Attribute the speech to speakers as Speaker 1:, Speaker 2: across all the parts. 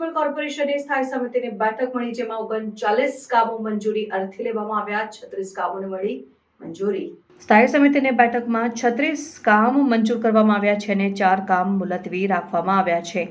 Speaker 1: Municipal કોર્પોરેશનની સ્થાયી સમિતિની બેઠક મળી, જેમાં 39 કામો મંજૂરી અર્થે લેવામાં આવ્યા. 36 કામોને મળી મંજૂરી. સ્થાયી સમિતિની બેઠકમાં 36 કામ મંજૂર કરવામાં આવ્યા છે અને 4 કામ મુલતવી રાખવામાં આવ્યા છે.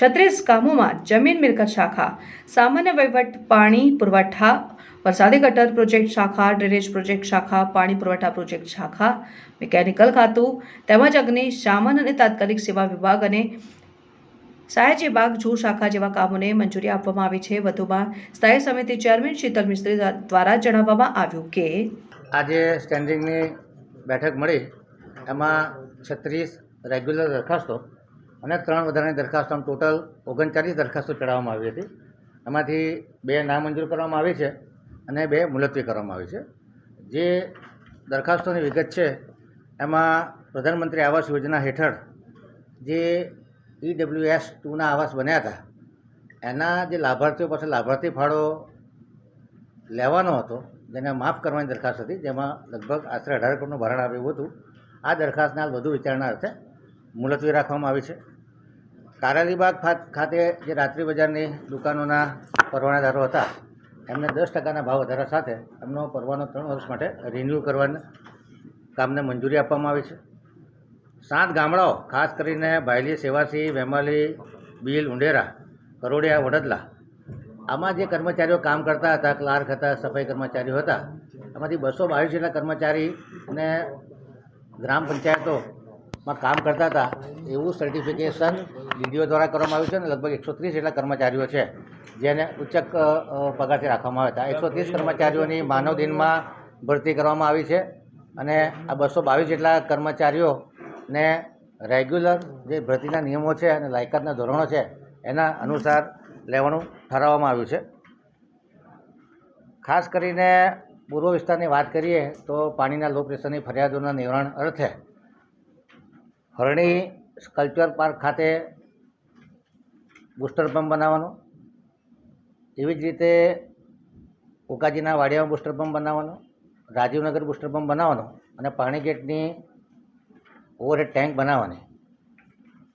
Speaker 1: 36 કામોમાં જમીન મિલકત શાખા, સામાન્ય વહીવટ, પાણી પુરવઠા, વરસાદી ગટર પ્રોજેક્ટ શાખા, ડ્રેનેજ પ્રોજેક્ટ શાખા, પાણી પુરવઠા પ્રોજેક્ટ શાખા, મિકેનિકલ ખાતું તેમજ અગ્નિશામન અને તાત્કાલિક સેવા વિભાગ અને સયાજી બાગ જૂ શાખા જેવા કામોને મંજૂરી આપવામાં આવી છે. વધુમાં સ્થાયી સમિતિ ચેરમેન શીતલ મિસ્ત્રી દ્વારા જણાવવામાં આવ્યું કે
Speaker 2: આજે સ્ટેન્ડિંગની બેઠક મળી, એમાં 36 રેગ્યુલર દરખાસ્તો અને 3 વધારાની દરખાસ્તો, ટોટલ 39 દરખાસ્તો ચડાવવામાં આવી હતી. એમાંથી 2 નામંજૂર કરવામાં આવી છે અને 2 મુલતવી કરવામાં આવી છે. જે દરખાસ્તોની વિગત છે એમાં પ્રધાનમંત્રી આવાસ યોજના હેઠળ જે EWS 2ના આવાસ બન્યા હતા, એના જે લાભાર્થીઓ પાસે લાભાર્થી ફાળો લેવાનો હતો, જેને માફ કરવાની દરખાસ્ત હતી, જેમાં લગભગ આશરે 18 કરોડનું ભરણ આવ્યું હતું. આ દરખાસ્તના વધુ વિચારણા અર્થે મુલતવી રાખવામાં આવી છે. કારાલીબાગ ખાતે જે રાત્રિ બજારની દુકાનોના પરવાનાદારો હતા, એમને 10% ભાવ વધારા સાથે એમનો પરવાનો 3 વર્ષ માટે રિન્યૂ કરવાના કામને મંજૂરી આપવામાં આવી છે. 7 ગામડાઓ, ખાસ કરીને ભાયલી, સેવાસી, વેમાલી, બીલ, ઉંડેરા, કરોડિયા, વડદલા, આમાં જે કર્મચારીઓ કામ કરતા હતા, ક્લાર્ક હતા, સફાઈ કર્મચારીઓ હતા, એમાંથી 222 જેટલા કર્મચારીને ગ્રામ પંચાયતોમાં કામ કરતા હતા એવું સર્ટિફિકેશન DDO દ્વારા કરવામાં આવ્યું છે અને લગભગ 130 જેટલા કર્મચારીઓ છે જેને ઉચ્ચક પગારથી રાખવામાં આવ્યા હતા. 130 કર્મચારીઓની માનવ દિનમાં ભરતી કરવામાં આવી છે અને આ 222 જેટલા કર્મચારીઓને રેગ્યુલર જે ભરતીના નિયમો છે અને લાયકાતના ધોરણો છે એના અનુસાર લેવાનું ઠરાવવામાં આવ્યું છે. ખાસ કરીને પૂર્વ વિસ્તારની વાત કરીએ તો પાણીના લો પ્રેશરની ફરિયાદોના નિવારણ અર્થે હરણી કલ્ચર પાર્ક ખાતે બુસ્ટર પંપ બનાવવાનો, એવી જ રીતે ઉકાજીના વાડિયામાં બુસ્ટર પંપ બનાવવાનો, રાજીવનગર બુસ્ટર પંપ બનાવવાનો અને પાણીગેટની ઓવરહેડ ટેન્ક બનાવવાની.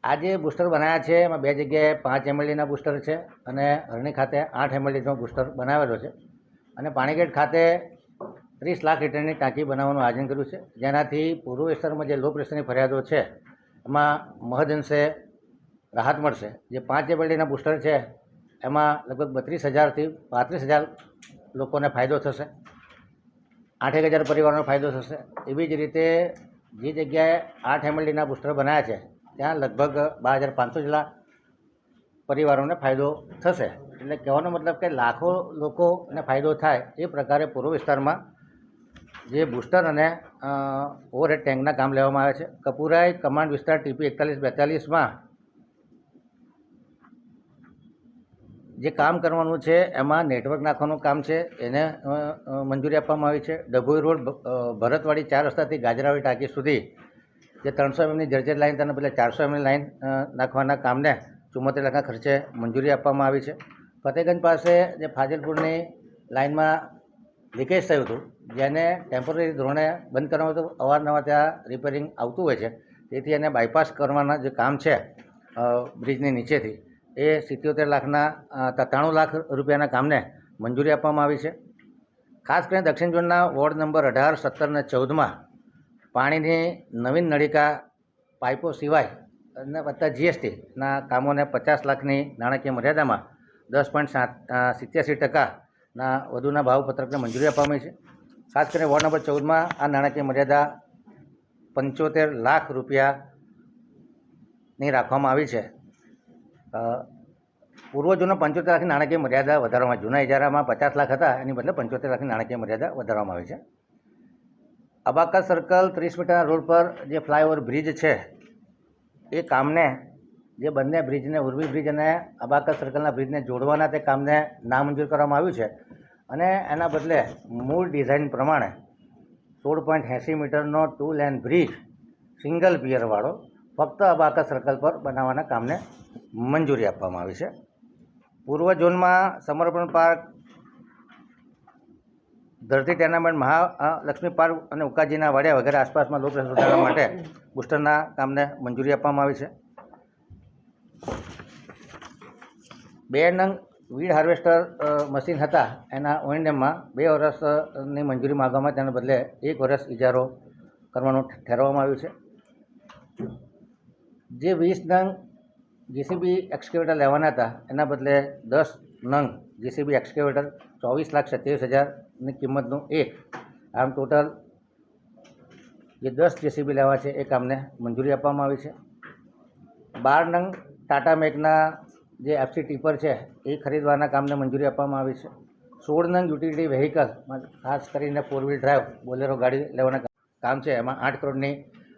Speaker 2: આ જે બુસ્ટર બનાવ્યા છે એમાં 2 જગ્યાએ 5 mldના બુસ્ટર છે અને હરણી ખાતે 8 mldનો બુસ્ટર બનાવેલો છે અને પાણીગેટ ખાતે 30 લાખ લીટરની ટાંકી બનાવવાનું આયોજન કર્યું છે, જેનાથી પૂર્વ વિસ્તારમાં જે લો પ્રેશરની ફરિયાદો છે એમાં મહદઅંશે રાહત મળશે. જે 5 mldના બુસ્ટર છે એમાં લગભગ 32,000થી 35,000 લોકોને ફાયદો થશે, 8,000 પરિવારોને ફાયદો થશે. એવી જ રીતે જે જગ્યાએ 8 mldના બુસ્ટર બનાવ્યા છે ત્યાં લગભગ 12,500 જેટલા પરિવારોને ફાયદો થશે. એટલે કહેવાનો મતલબ કે લાખો લોકોને ફાયદો થાય એ પ્રકારે પૂર્વ વિસ્તારમાં જે બુસ્ટર અને ઓવરહેડ ટેન્કના કામ લેવામાં આવે છે. કપુરાઈ કમાન્ડ વિસ્તાર TP 4142માં જે કામ કરવાનું છે એમાં નેટવર્ક નાખવાનું કામ છે, એને મંજૂરી આપવામાં આવી છે. ડભોઈ રોડ ભરતવાડી 4 રસ્તાથી ગાજરાવાડી ટાંકી સુધી જે 300 mmની જર્જર લાઇન તેના બદલે 400 mm લાઇન નાખવાના કામને 74 લાખના ખર્ચે મંજૂરી આપવામાં આવી છે. ફતેગંજ પાસે જે ફાજલપુરની લાઇનમાં લીકેજ થયું હતું, જેને ટેમ્પરરી ધોરણે બંધ કરવામાં હતું, અવારનવાર ત્યાં રિપેરિંગ આવતું હોય છે, તેથી એને બાયપાસ કરવાના જે કામ છે બ્રિજની નીચેથી, એ 77 લાખના 93 લાખ રૂપિયાના કામને મંજૂરી આપવામાં આવી છે. ખાસ કરીને દક્ષિણ ઝોનના વોર્ડ નંબર 18, 17 અને 14માં પાણીની નવીન નળિકા પાઇપો સિવાય અને વત્તા GSTના કામોને 50 લાખની નાણાકીય મર્યાદામાં 10.87%ના વધુના ભાવપત્રકને મંજૂરી આપવામાં આવી છે. ખાસ કરીને વોર્ડ નંબર 14માં આ નાણાકીય મર્યાદા 75 લાખ રૂપિયાની રાખવામાં આવી છે. પૂર્વ જૂનો 75 લાખની નાણાકીય મર્યાદા વધારવામાં, જૂના ઇજારામાં 50 લાખ હતા એની બદલે 75 લાખની નાણાકીય મર્યાદા વધારવામાં આવી છે. અબાકસ સર્કલ 30 મીટરના રોડ પર જે ફ્લાયઓવર બ્રિજ છે એ કામને, જે બંને બ્રિજને, ઉર્વી બ્રિજ અને અબાકસ સર્કલના બ્રિજને જોડવાના તે કામને નામંજૂર કરવામાં આવ્યું છે અને એના બદલે મૂળ ડિઝાઇન પ્રમાણે 16.80 મીટરનો 2 લેન બ્રિજ સિંગલ પિયરવાળો ફક્ત અબાકસ સર્કલ પર બનાવવાના કામને મંજૂરી આપવામાં આવી છે. પૂર્વ ઝોનમાં સમર્પણ પાર્ક, ધરતી ટેનામેન્ટ, મહાલક્ષ્મી પાર્ક અને ઉકાજીના વાડિયા વગેરે આસપાસમાં લો પ્રેશર વધારવા માટે બુસ્ટરના કામને મંજૂરી આપવામાં આવી છે. 2 નંગ વીડ હાર્વેસ્ટર મશીન હતા એના ઓએનએમમાં 2 વર્ષની મંજૂરી માગવામાં તેના બદલે 1 વર્ષ ઇજારો કરવાનું ઠેરવવામાં આવ્યું છે. જે 20 નંગ જેસીબી એક્સકેવેટર લેવાના હતા એના બદલે 10 નંગ જેસીબી એક્સકેવેટર 24,27,000ની કિંમતનું એક, આમ ટોટલ જે 10 જેસીબી લેવા છે એ કામને મંજૂરી આપવામાં આવી છે. 12 નંગ ટાટા મેગના જે એફસી ટીપર છે એ ખરીદવાના કામને મંજૂરી આપવામાં આવી છે. 16 નંગ યુટિલિટી વ્હીકલ, ખાસ કરીને 4 વ્હીલ ડ્રાઈવ બોલેરો ગાડી લેવાના કામ છે, એમાં 8 કરોડની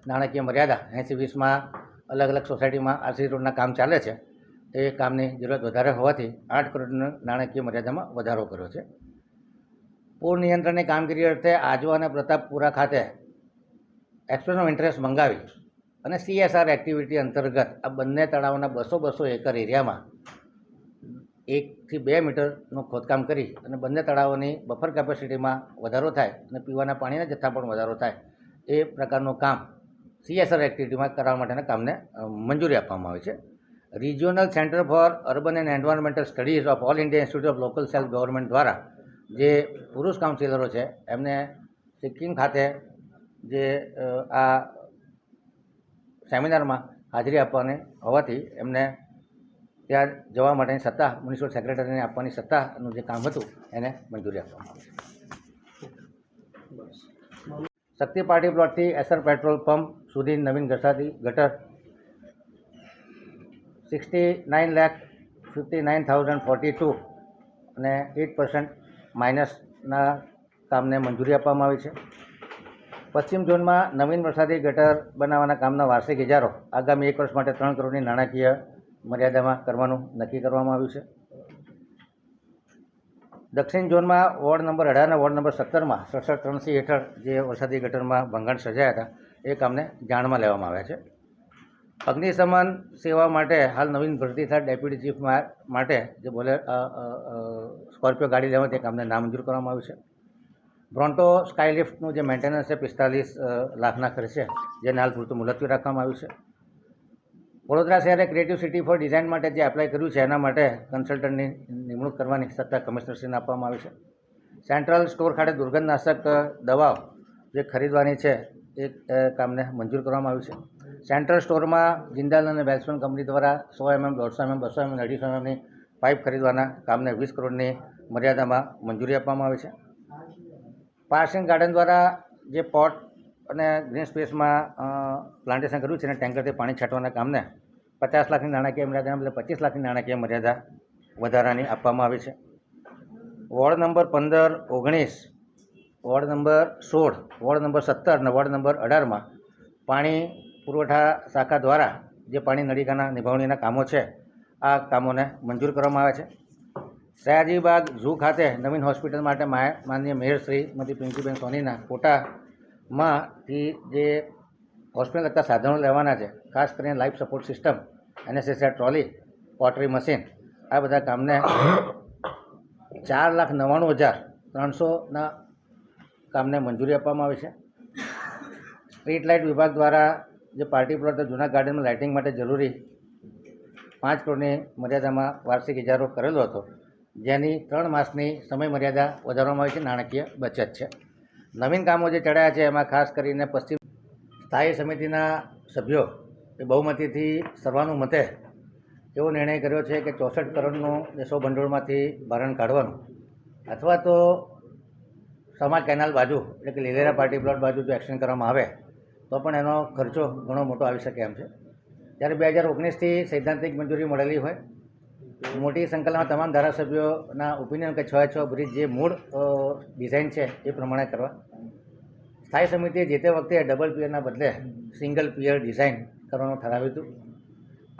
Speaker 2: નાણાકીય મર્યાદા 80-20માં અલગ અલગ સોસાયટીમાં આરસી રોડના કામ ચાલે છે. એ કામની જરૂરત વધારે હોવાથી 8 કરોડની નાણાકીય મર્યાદામાં વધારો કર્યો છે. પૂર નિયંત્રણની કામગીરી અર્થે આજવા અને પ્રતાપપુરા ખાતે એક્સપ્રેસ ઓફ ઇન્ટરેસ્ટ મંગાવી અને CSR એક્ટિવિટી અંતર્ગત આ બંને તળાવના 200 એકર એરિયામાં 1 થી 2 મીટરનું ખોદકામ કરી અને બંને તળાવોની બફર કેપેસિટીમાં વધારો થાય અને પીવાના પાણીના જથ્થા પણ વધારો થાય એ પ્રકારનું કામ CSR એક્ટિવિટીમાં કરવા માટેના કામને મંજૂરી આપવામાં આવી છે. Regional centre for urban and environmental studies of all India institute of local self government દ્વારા જે પુરુષ કાઉન્સિલરો છે એમને સિક્કિમ ખાતે જે આ સેમિનારમાં હાજરી આપવાની હોવાથી એમને ત્યાં જવા માટેની સત્તા મ્યુનિસિપલ સેક્રેટરીને આપવાની સત્તાનું જે કામ હતું એને મંજૂરી આપવામાં આવી છે. શક્તિ પાર્ટી પ્લોટથી એસર પેટ્રોલ પંપ સુધી નવીન ઘસાતી ગટર 69,59,042 અને 8% માઇનસના કામને મંજૂરી આપવામાં આવી છે. પશ્ચિમ ઝોનમાં નવીન વરસાદી ગટર બનાવવાના કામના વાર્ષિક ઇજારો આગામી 1 વર્ષ માટે 3 કરોડની નાણાકીય મર્યાદામાં કરવાનું નક્કી કરવામાં આવ્યું છે. દક્ષિણ ઝોનમાં વોર્ડ નંબર 18 અને વોર્ડ નંબર 17માં 67-3C હેઠળ જે વરસાદી ગટરમાં ભંગાણ સર્જાયા હતા એ કામને જાણમાં લેવામાં આવ્યા છે. અગ્નિશમન સેવા માટે હાલ નવીન ભરતી થતા ડેપ્યુટી ચીફ માટે જે સ્કોર્પિયો ગાડી લેવા તે કામને નામંજૂર કરવામાં આવ્યું છે. બ્રોન્ટો સ્કાયલિફ્ટનું જે મેન્ટેનન્સ છે 45 લાખના ખર્ચે જેને હાલ પૂરતું મુલતવી રાખવામાં આવ્યું છે. વડોદરા શહેરે ક્રિએટિવ સિટી ફોર ડિઝાઇન માટે જે એપ્લાય કર્યું છે એના માટે કન્સલ્ટન્ટની નિમણૂક કરવાની સત્તા કમિશનરશ્રીને આપવામાં આવી છે. સેન્ટ્રલ સ્ટોર ખાતે દુર્ગંધનાશક દવાઓ જે ખરીદવાની છે એ કામને મંજૂર કરવામાં આવ્યું છે. સેન્ટ્રલ સ્ટોરમાં જિંદાલ અને વેલ્સમેન કંપની દ્વારા 100 mm, 150 mm, 200 mm, 250 mmની પાઇપ ખરીદવાના કામને 20 કરોડની મર્યાદામાં મંજૂરી આપવામાં આવી છે. પાર્સિંગ ગાર્ડન દ્વારા જે પોટ અને ગ્રીન સ્પેસમાં પ્લાન્ટેશન કર્યું છે અને ટેન્કરથી પાણી છાંટવાના કામને 50 લાખની નાણાકીય મર્યાદાના બદલે 25 લાખની નાણાકીય મર્યાદા વધારાની આપવામાં આવી છે. Ward number 15, 19, ward number 16, ward number 17 અને વોર્ડ નંબર 18માં પાણી પુરવઠા શાખા દ્વારા જે પાણી નળીકાના નિભાવણીના કામો છે આ કામોને મંજૂર કરવામાં આવ્યા છે. સયાજીબાગ ઝૂ ખાતે નવીન હોસ્પિટલ માટે માનનીય મેયર શ્રીમતી પિંકીબેન સોનીના કોટામાંથી જે હોસ્પિટલ લગતા સાધનો લેવાના છે, ખાસ કરીને life support system, NSSR trolley, pottery machine, આ બધા કામને 4,99,300ના કામને મંજૂરી આપવામાં આવી છે. સ્ટ્રીટ લાઇટ વિભાગ દ્વારા જે પાર્ટી પ્લોટ જૂના ગાર્ડનમાં લાઇટિંગ માટે જરૂરી 5 કરોડની મર્યાદામાં વાર્ષિક ઇજારો કરેલો હતો, જેની 3 માસની સમય મર્યાદા વધારવામાં આવી છે. નાણાકીય બચત છે. નવીન કામો જે ચડાયા છે એમાં ખાસ કરીને પશ્ચિમ સ્થાયી સમિતિના સભ્યો એ બહુમતીથી સર્વાનુમતે એવો નિર્ણય કર્યો છે કે 64 કરોડનું 100 ભંડોળમાંથી ભારણ કાઢવાનું, અથવા તો સમા કેનાલ બાજુ એટલે કે લીલેરા પાર્ટી પ્લોટ બાજુ જો એક્સટેન્ડ કરવામાં આવે તો પણ એનો ખર્ચો ઘણો મોટો આવી શકે એમ છે. ત્યારે 2019થી સૈદ્ધાંતિક મંજૂરી મળેલી હોય, મોટી સંખ્યામાં તમામ ધારાસભ્યોના ઓપિનિયન કે 6 બ્રિજ જે મૂળ ડિઝાઇન છે એ પ્રમાણે કરવા. સ્થાયી સમિતિએ જે તે વખતે ડબલ પિયરના બદલે સિંગલ પિયર ડિઝાઇન કરવાનું ઠરાવ્યું હતું.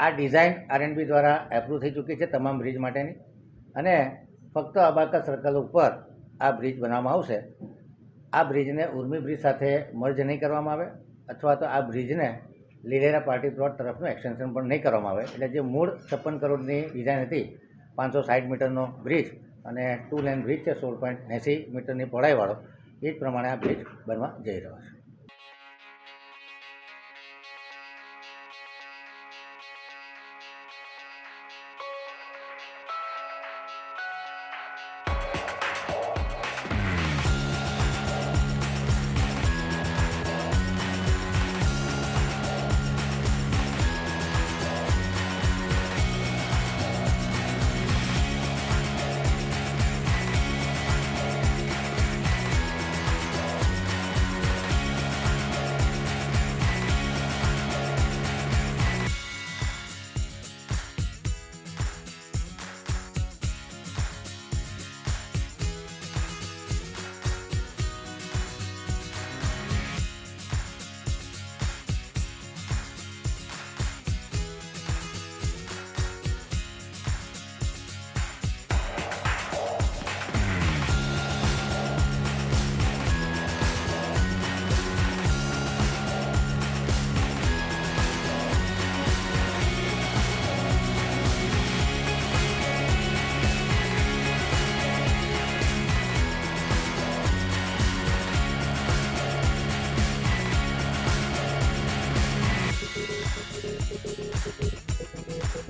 Speaker 2: આ ડિઝાઇન R&B દ્વારા એપ્રુવ થઈ ચૂકી છે તમામ બ્રિજ માટેની, અને ફક્ત અબાકસ સર્કલ ઉપર આ બ્રિજ બનાવવામાં આવશે. આ બ્રિજને ઉર્મી બ્રિજ સાથે મર્જ નહીં કરવામાં આવે, અથવા તો આ બ્રિજને લીલેરા પાર્ટી પ્લોટ તરફનું એક્સટેન્શન પણ નહીં કરવામાં આવે. એટલે જે મૂળ 56 કરોડની ડિઝાઇન હતી 560 મીટરનો બ્રિજ અને 2 લેન બ્રિજ છે 16.80 મીટરની પહોળાઈવાળો, એ જ પ્રમાણે આ બ્રિજ બનવા જઈ રહ્યો છે.